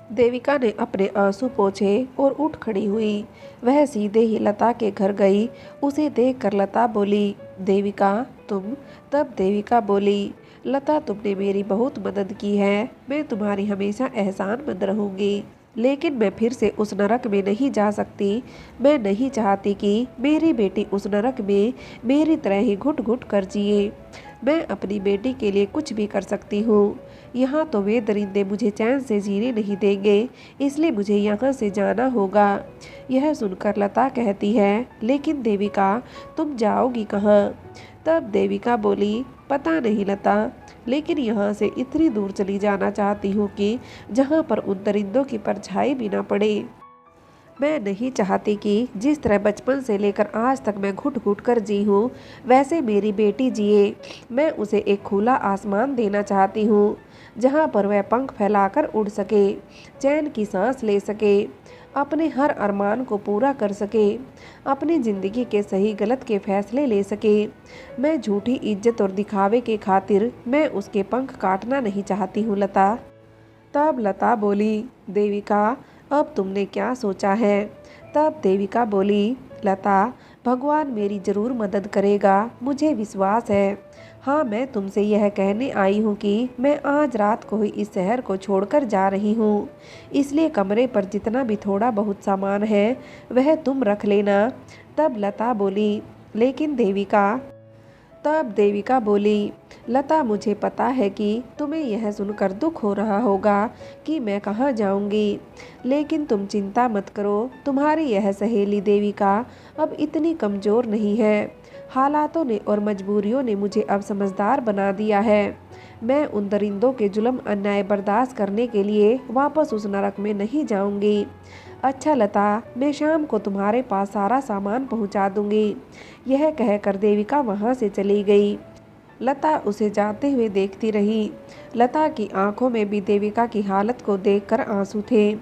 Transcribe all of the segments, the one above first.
देविका ने अपने आंसू पोंछे और उठ खड़ी हुई। वह सीधे ही लता के घर गई। उसे देखकर लता बोली, देविका तुम? तब देविका बोली, लता तुमने मेरी बहुत मदद की है, मैं तुम्हारी हमेशा एहसानमंद रहूंगी। लेकिन मैं फिर से उस नरक में नहीं जा सकती। मैं नहीं चाहती कि मेरी बेटी उस नरक में मेरी तरह ही घुट घुट कर जिए। मैं अपनी बेटी के लिए कुछ भी कर सकती हूँ। यहाँ तो वे दरिंदे मुझे चैन से जीने नहीं देंगे, इसलिए मुझे यहाँ से जाना होगा। यह सुनकर लता कहती है, लेकिन देविका तुम जाओगी कहाँ? तब देविका बोली, पता नहीं लता, लेकिन यहाँ से इतनी दूर चली जाना चाहती हूँ कि जहाँ पर उन दरिंदों की परछाई भी ना पड़े। मैं नहीं चाहती कि जिस तरह बचपन से लेकर आज तक मैं घुट घुट कर जी हूँ, वैसे मेरी बेटी जिए। मैं उसे एक खुला आसमान देना चाहती हूँ, जहाँ पर वह पंख फैलाकर उड़ सके, चैन की सांस ले सके, अपने हर अरमान को पूरा कर सके, अपनी ज़िंदगी के सही गलत के फैसले ले सके। मैं झूठी इज्जत और दिखावे के खातिर मैं उसके पंख काटना नहीं चाहती हूँ लता। तब लता बोली, देविका अब तुमने क्या सोचा है? तब देविका बोली, लता भगवान मेरी ज़रूर मदद करेगा, मुझे विश्वास है। हाँ, मैं तुमसे यह कहने आई हूँ कि मैं आज रात को ही इस शहर को छोड़कर जा रही हूँ, इसलिए कमरे पर जितना भी थोड़ा बहुत सामान है वह तुम रख लेना। तब लता बोली, लेकिन देविका। तब देविका बोली, लता मुझे पता है कि तुम्हें यह सुनकर दुख हो रहा होगा कि मैं कहाँ जाऊंगी, लेकिन तुम चिंता मत करो, तुम्हारी यह सहेली देविका अब इतनी कमज़ोर नहीं है। हालातों ने और मजबूरियों ने मुझे अब समझदार बना दिया है। मैं उन दरिंदों के जुल्म अन्याय बर्दाश्त करने के लिए वापस उस नरक में नहीं जाऊंगी। अच्छा लता, मैं शाम को तुम्हारे पास सारा सामान पहुंचा दूंगी। यह कहकर देविका वहां से चली गई। लता उसे जाते हुए देखती रही। लता की आंखों में भी देविका की हालत को देखकर आंसू थे।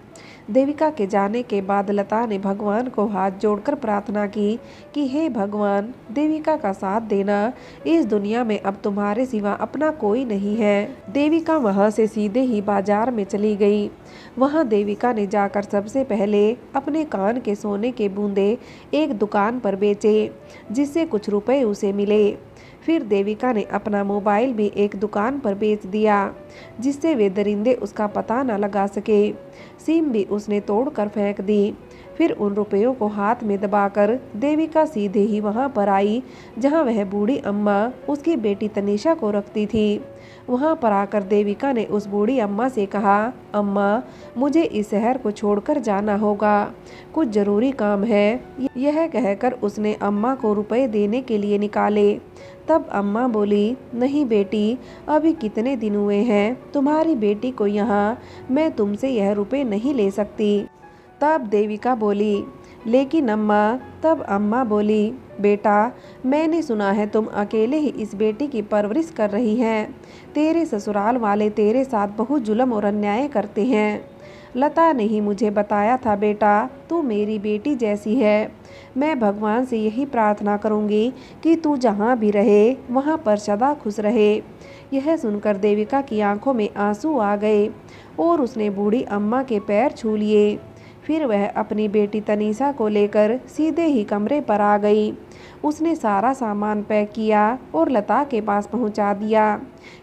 देविका के जाने के बाद लता ने भगवान को हाथ जोड़कर प्रार्थना की कि हे भगवान, देविका का साथ देना, इस दुनिया में अब तुम्हारे सिवा अपना कोई नहीं है। देविका वहां से सीधे ही बाजार में चली गई। वहां देविका ने जाकर सबसे पहले अपने कान के सोने के बूंदे एक दुकान पर बेचे, जिससे कुछ रुपए उसे मिले। फिर देविका ने अपना मोबाइल भी एक दुकान पर बेच दिया, जिससे वे दरिंदे उसका पता न लगा सके। सिम भी उसने तोड़कर फेंक दी। फिर उन रुपयों को हाथ में दबाकर देविका सीधे ही वहां पर आई, जहां वह बूढ़ी अम्मा उसकी बेटी तनीषा को रखती थी। वहां पर आकर देविका ने उस बूढ़ी अम्मा से कहा, अम्मा मुझे इस शहर को छोड़कर जाना होगा, कुछ ज़रूरी काम है। यह कहकर उसने अम्मा को रुपए देने के लिए निकाले। तब अम्मा बोली, नहीं बेटी, अभी कितने दिन हुए हैं तुम्हारी बेटी को यहाँ, मैं तुमसे यह रुपए नहीं ले सकती। तब देविका बोली, लेकिन अम्मा। तब अम्मा बोली, बेटा मैंने सुना है तुम अकेले ही इस बेटी की परवरिश कर रही हैं। तेरे ससुराल वाले तेरे साथ बहुत जुल्म और अन्याय करते हैं। लता ने ही मुझे बताया था बेटा, तू मेरी बेटी जैसी है। मैं भगवान से यही प्रार्थना करूंगी कि तू जहाँ भी रहे वहाँ पर सदा खुश रहे। यह सुनकर देविका की आंखों में आंसू आ गए और उसने बूढ़ी अम्मा के पैर छू लिए। फिर वह अपनी बेटी तनीषा को लेकर सीधे ही कमरे पर आ गई। उसने सारा सामान पैक किया और लता के पास पहुंचा दिया।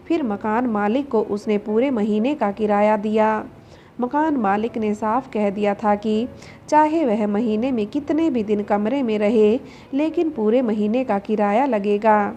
फिर मकान मालिक को उसने पूरे महीने का किराया दिया। मकान मालिक ने साफ कह दिया था कि चाहे वह महीने में कितने भी दिन कमरे में रहे, लेकिन पूरे महीने का किराया लगेगा।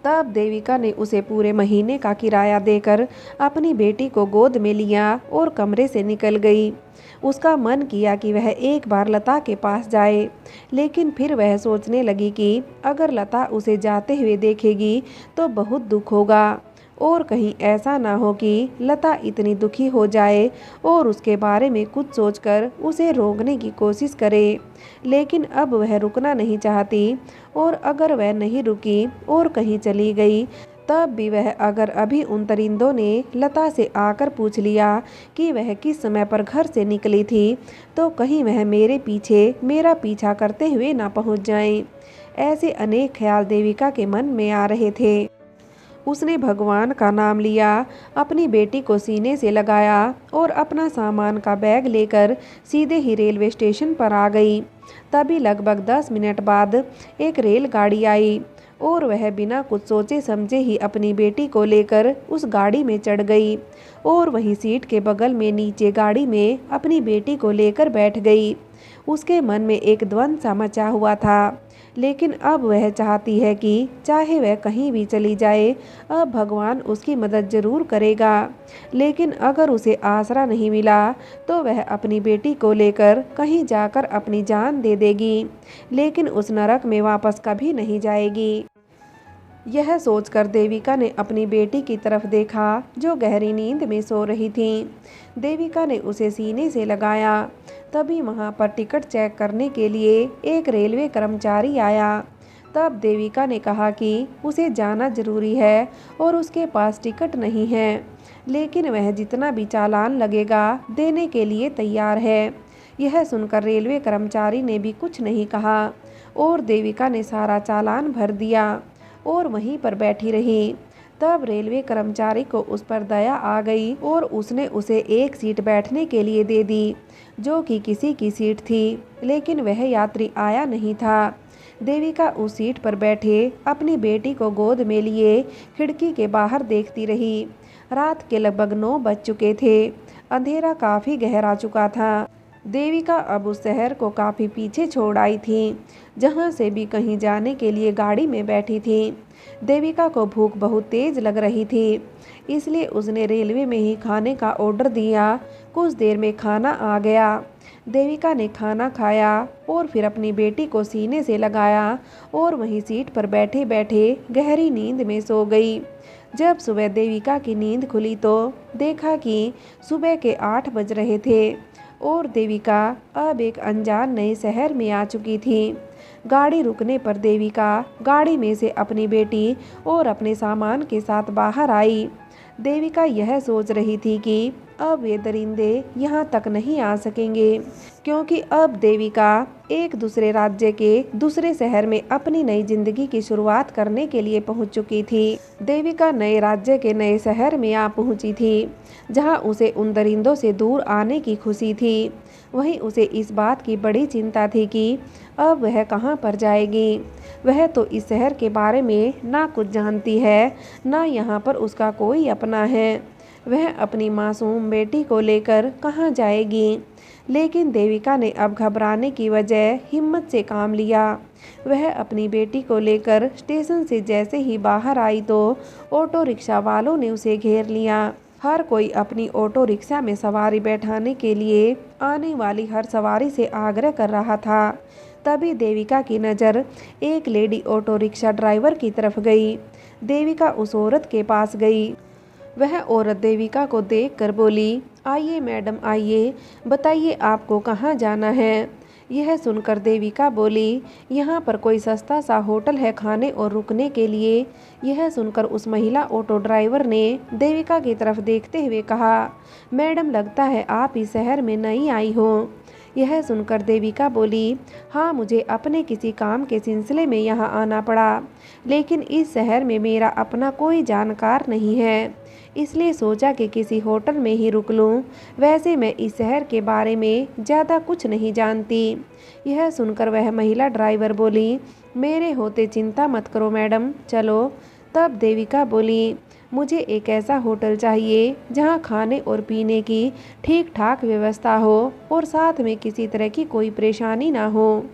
तब देविका ने उसे पूरे महीने का किराया देकर अपनी बेटी को गोद में लिया और कमरे से निकल गई। उसका मन किया कि वह एक बार लता के पास जाए, लेकिन फिर वह सोचने लगी कि अगर लता उसे जाते हुए देखेगी तो बहुत दुख होगा, और कहीं ऐसा ना हो कि लता इतनी दुखी हो जाए और उसके बारे में कुछ सोचकर उसे रोकने की कोशिश करे। लेकिन अब वह रुकना नहीं चाहती, और अगर वह नहीं रुकी और कहीं चली गई, तब भी वह अगर अभी उन दरिंदों ने लता से आकर पूछ लिया कि वह किस समय पर घर से निकली थी, तो कहीं वह मेरे पीछे मेरा पीछा करते हुए ना पहुंच जाएं। ऐसे अनेक ख्याल देविका के मन में आ रहे थे। उसने भगवान का नाम लिया, अपनी बेटी को सीने से लगाया और अपना सामान का बैग लेकर सीधे ही रेलवे स्टेशन पर आ गई। तभी लगभग 10 मिनट बाद एक रेलगाड़ी आई और वह बिना कुछ सोचे समझे ही अपनी बेटी को लेकर उस गाड़ी में चढ़ गई और वहीं सीट के बगल में नीचे गाड़ी में अपनी बेटी को लेकर बैठ गई। उसके मन में एक द्वंद्व सा मचा हुआ था, लेकिन अब वह चाहती है कि चाहे वह कहीं भी चली जाए, अब भगवान उसकी मदद जरूर करेगा। लेकिन अगर उसे आसरा नहीं मिला तो वह अपनी बेटी को लेकर कहीं जाकर अपनी जान दे देगी, लेकिन उस नरक में वापस कभी नहीं जाएगी। यह सोचकर देविका ने अपनी बेटी की तरफ देखा जो गहरी नींद में सो रही थी। देविका ने उसे सीने से लगाया। तभी वहां पर टिकट चेक करने के लिए एक रेलवे कर्मचारी आया। तब देविका ने कहा कि उसे जाना जरूरी है और उसके पास टिकट नहीं है, लेकिन वह जितना भी चालान लगेगा देने के लिए तैयार है। यह सुनकर रेलवे कर्मचारी ने भी कुछ नहीं कहा और देविका ने सारा चालान भर दिया और वहीं पर बैठी रही। तब रेलवे कर्मचारी को उस पर दया आ गई और उसने उसे एक सीट बैठने के लिए दे दी, जो कि किसी की सीट थी, लेकिन वह यात्री आया नहीं था। देविका उस सीट पर बैठे अपनी बेटी को गोद में लिए खिड़की के बाहर देखती रही। रात के लगभग 9 बज चुके थे। अंधेरा काफ़ी गहरा चुका था। देविका अब उस शहर को काफ़ी पीछे छोड़ आई थी, जहाँ से भी कहीं जाने के लिए गाड़ी में बैठी थी। देविका को भूख बहुत तेज लग रही थी, इसलिए उसने रेलवे में ही खाने का ऑर्डर दिया। कुछ देर में खाना आ गया। देविका ने खाना खाया और फिर अपनी बेटी को सीने से लगाया और वहीं सीट पर बैठे बैठे गहरी नींद में सो गई। जब सुबह देविका की नींद खुली तो देखा कि सुबह के 8 बज रहे थे और देविका अब एक अनजान नए शहर में आ चुकी थी। गाड़ी रुकने पर देविका गाड़ी में से अपनी बेटी और अपने सामान के साथ बाहर आई। देविका यह सोच रही थी कि अब ये दरिंदे यहाँ तक नहीं आ सकेंगे, क्योंकि अब देविका एक दूसरे राज्य के दूसरे शहर में अपनी नई जिंदगी की शुरुआत करने के लिए पहुँच चुकी थी। देविका नए राज्य के नए शहर में आ पहुँची थी, जहाँ उसे उन दरिंदों से दूर आने की खुशी थी। वहीं उसे इस बात की बड़ी चिंता थी कि अब वह कहाँ पर जाएगी। वह तो इस शहर के बारे में ना कुछ जानती है, ना यहाँ पर उसका कोई अपना है। वह अपनी मासूम बेटी को लेकर कहाँ जाएगी। लेकिन देविका ने अब घबराने की बजाय हिम्मत से काम लिया। वह अपनी बेटी को लेकर स्टेशन से जैसे ही बाहर आई तो ऑटो रिक्शा वालों ने उसे घेर लिया। हर कोई अपनी ऑटो रिक्शा में सवारी बैठाने के लिए आने वाली हर सवारी से आग्रह कर रहा था। तभी देविका की नज़र एक लेडी ऑटो रिक्शा ड्राइवर की तरफ गई। देविका उस औरत के पास गई। वह औरत देविका को देखकर बोली, आइए मैडम आइए, बताइए आपको कहाँ जाना है। यह सुनकर देविका बोली, यहाँ पर कोई सस्ता सा होटल है खाने और रुकने के लिए। यह सुनकर उस महिला ऑटो ड्राइवर ने देविका की तरफ देखते हुए कहा, मैडम लगता है आप इस शहर में नई आई हो। यह सुनकर देविका बोली, हाँ मुझे अपने किसी काम के सिलसिले में यहाँ आना पड़ा, लेकिन इस शहर में मेरा अपना कोई जानकार नहीं है, इसलिए सोचा कि किसी होटल में ही रुक लूँ। वैसे मैं इस शहर के बारे में ज़्यादा कुछ नहीं जानती। यह सुनकर वह महिला ड्राइवर बोली, मेरे होते चिंता मत करो मैडम, चलो। तब देविका बोली, मुझे एक ऐसा होटल चाहिए जहां खाने और पीने की ठीक ठाक व्यवस्था हो और साथ में किसी तरह की कोई परेशानी ना हो।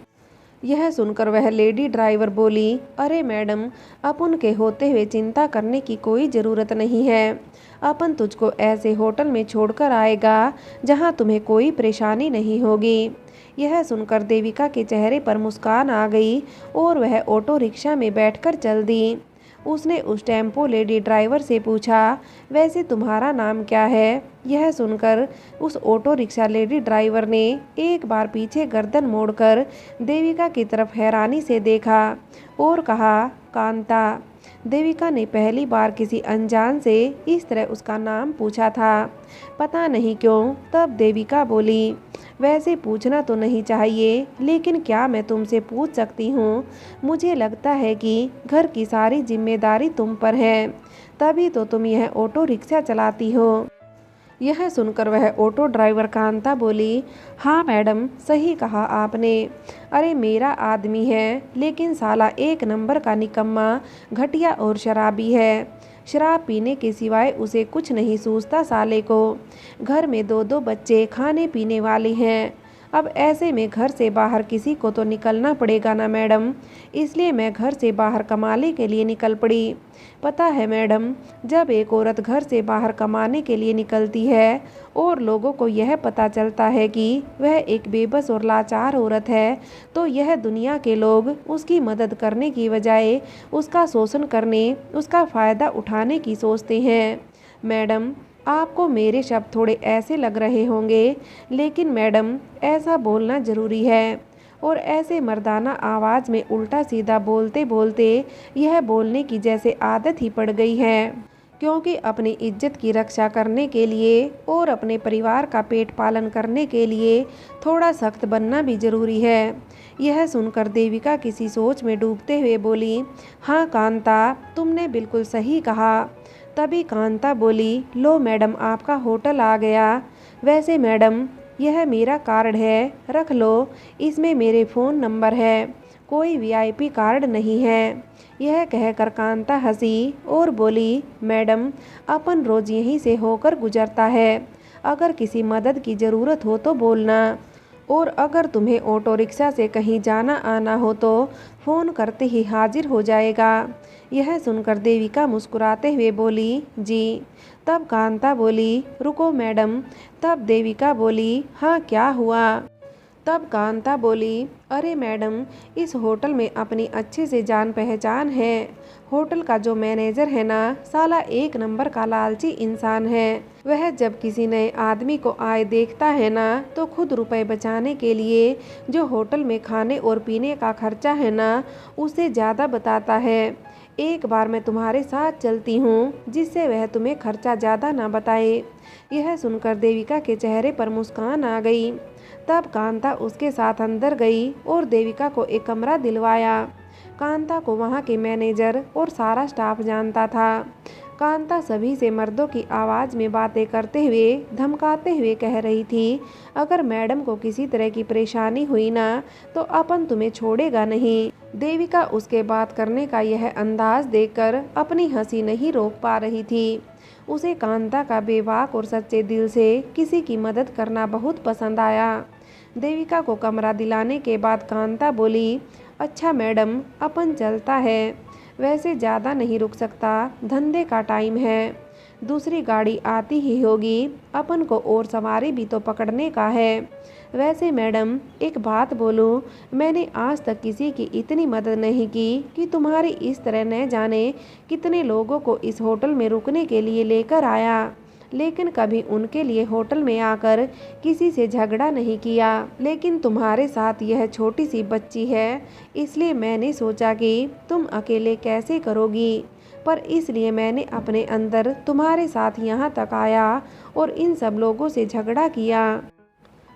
यह सुनकर वह लेडी ड्राइवर बोली, अरे मैडम, अपन के होते हुए चिंता करने की कोई ज़रूरत नहीं है। अपन तुझको ऐसे होटल में छोड़कर आएगा जहां तुम्हें कोई परेशानी नहीं होगी। यह सुनकर देविका के चेहरे पर मुस्कान आ गई और वह ऑटो रिक्शा में बैठकर चल दी। उसने उस टेम्पो लेडी ड्राइवर से पूछा, वैसे तुम्हारा नाम क्या है। यह सुनकर उस ऑटो रिक्शा लेडी ड्राइवर ने एक बार पीछे गर्दन मोड़कर देविका की तरफ हैरानी से देखा और कहा, कांता। देविका ने पहली बार किसी अनजान से इस तरह उसका नाम पूछा था। पता नहीं क्यों तब देविका बोली, वैसे पूछना तो नहीं चाहिए, लेकिन क्या मैं तुमसे पूछ सकती हूँ? मुझे लगता है कि घर की सारी जिम्मेदारी तुम पर है, तभी तो तुम यह ऑटो रिक्शा चलाती हो। यह सुनकर वह ऑटो ड्राइवर कांता बोली, हाँ मैडम, सही कहा आपने। अरे मेरा आदमी है, लेकिन साला एक नंबर का निकम्मा, घटिया और शराबी है। शराब पीने के सिवाय उसे कुछ नहीं सूझता साले को। घर में दो दो बच्चे खाने पीने वाले हैं। अब ऐसे में घर से बाहर किसी को तो निकलना पड़ेगा ना मैडम, इसलिए मैं घर से बाहर कमाने के लिए निकल पड़ी। पता है मैडम, जब एक औरत घर से बाहर कमाने के लिए निकलती है और लोगों को यह पता चलता है कि वह एक बेबस और लाचार औरत है, तो यह दुनिया के लोग उसकी मदद करने की बजाय उसका शोषण करने, उसका फ़ायदा उठाने की सोचते हैं। मैडम, आपको मेरे शब्द थोड़े ऐसे लग रहे होंगे, लेकिन मैडम ऐसा बोलना ज़रूरी है। और ऐसे मर्दाना आवाज़ में उल्टा सीधा बोलते बोलते यह बोलने की जैसे आदत ही पड़ गई है, क्योंकि अपनी इज्जत की रक्षा करने के लिए और अपने परिवार का पेट पालन करने के लिए थोड़ा सख्त बनना भी ज़रूरी है। यह सुनकर देविका किसी सोच में डूबते हुए बोली, हाँ कांता, तुमने बिल्कुल सही कहा। तभी कांता बोली, लो मैडम, आपका होटल आ गया। वैसे मैडम, यह मेरा कार्ड है, रख लो, इसमें मेरे फ़ोन नंबर है, कोई वीआईपी कार्ड नहीं है। यह कहकर कांता हंसी और बोली, मैडम, अपन रोज़ यहीं से होकर गुजरता है, अगर किसी मदद की ज़रूरत हो तो बोलना, और अगर तुम्हें ऑटो रिक्शा से कहीं जाना आना हो तो फ़ोन करते ही हाजिर हो जाएगा। यह सुनकर देविका मुस्कुराते हुए बोली, जी। तब कांता बोली, रुको मैडम। तब देविका बोली, हाँ क्या हुआ? तब कांता बोली, अरे मैडम, इस होटल में अपनी अच्छे से जान पहचान है। होटल का जो मैनेजर है ना, साला एक नंबर का लालची इंसान है। वह जब किसी नए आदमी को आए देखता है ना, तो खुद रुपए बचाने के लिए जो होटल में खाने और पीने का खर्चा है ना, उससे ज़्यादा बताता है। एक बार मैं तुम्हारे साथ चलती हूँ, जिससे वह तुम्हें खर्चा ज़्यादा ना बताए। यह सुनकर देविका के चेहरे पर मुस्कान आ गई। तब कांता उसके साथ अंदर गई और देविका को एक कमरा दिलवाया। कांता को वहाँ के मैनेजर और सारा स्टाफ जानता था। कांता सभी से मर्दों की आवाज़ में बातें करते हुए, धमकाते हुए कह रही थी, अगर मैडम को किसी तरह की परेशानी हुई ना, तो अपन तुम्हें छोड़ेगा नहीं। देविका उसके बात करने का यह अंदाज देखकर अपनी हंसी नहीं रोक पा रही थी। उसे कांता का बेबाक और सच्चे दिल से किसी की मदद करना बहुत पसंद आया। देविका को कमरा दिलाने के बाद कांता बोली, अच्छा मैडम, अपन चलता है, वैसे ज़्यादा नहीं रुक सकता, धंधे का टाइम है, दूसरी गाड़ी आती ही होगी, अपन को और सवारी भी तो पकड़ने का है। वैसे मैडम, एक बात बोलूं, मैंने आज तक किसी की इतनी मदद नहीं की कि तुम्हारी इस तरह न जाने कितने लोगों को इस होटल में रुकने के लिए लेकर आया, लेकिन कभी उनके लिए होटल में आकर किसी से झगड़ा नहीं किया। लेकिन तुम्हारे साथ यह छोटी सी बच्ची है, इसलिए मैंने सोचा कि तुम अकेले कैसे करोगी, पर इसलिए मैंने अपने अंदर तुम्हारे साथ यहाँ तक आया और इन सब लोगों से झगड़ा किया।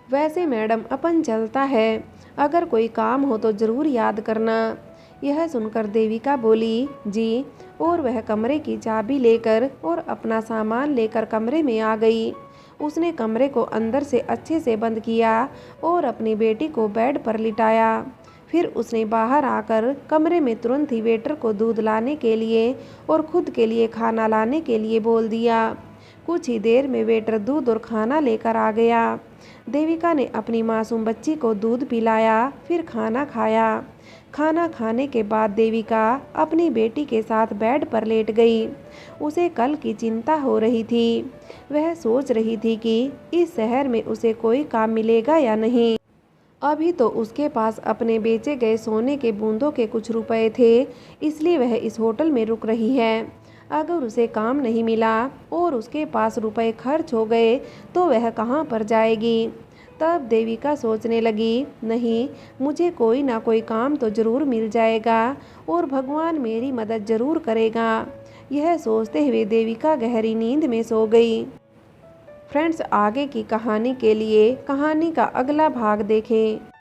वैसे मैडम, अपन चलता है, अगर कोई काम हो तो ज़रूर याद करना। यह सुनकर देविका बोली, जी। और वह कमरे की चाबी लेकर और अपना सामान लेकर कमरे में आ गई। उसने कमरे को अंदर से अच्छे से बंद किया और अपनी बेटी को बेड पर लिटाया। फिर उसने बाहर आकर कमरे में तुरंत ही वेटर को दूध लाने के लिए और खुद के लिए खाना लाने के लिए बोल दिया। कुछ ही देर में वेटर दूध और खाना लेकर आ गया। देविका ने अपनी मासूम बच्ची को दूध पिलाया, फिर खाना खाया। खाना खाने के बाद देविका अपनी बेटी के साथ बेड पर लेट गई। उसे कल की चिंता हो रही थी। वह सोच रही थी कि इस शहर में उसे कोई काम मिलेगा या नहीं। अभी तो उसके पास अपने बेचे गए सोने के बूंदों के कुछ रुपए थे, इसलिए वह इस होटल में रुक रही है। अगर उसे काम नहीं मिला और उसके पास रुपए खर्च हो गए तो वह कहाँ पर जाएगी। तब देविका सोचने लगी, नहीं, मुझे कोई ना कोई काम तो ज़रूर मिल जाएगा और भगवान मेरी मदद ज़रूर करेगा। यह सोचते हुए देविका गहरी नींद में सो गई। फ्रेंड्स, आगे की कहानी के लिए कहानी का अगला भाग देखें।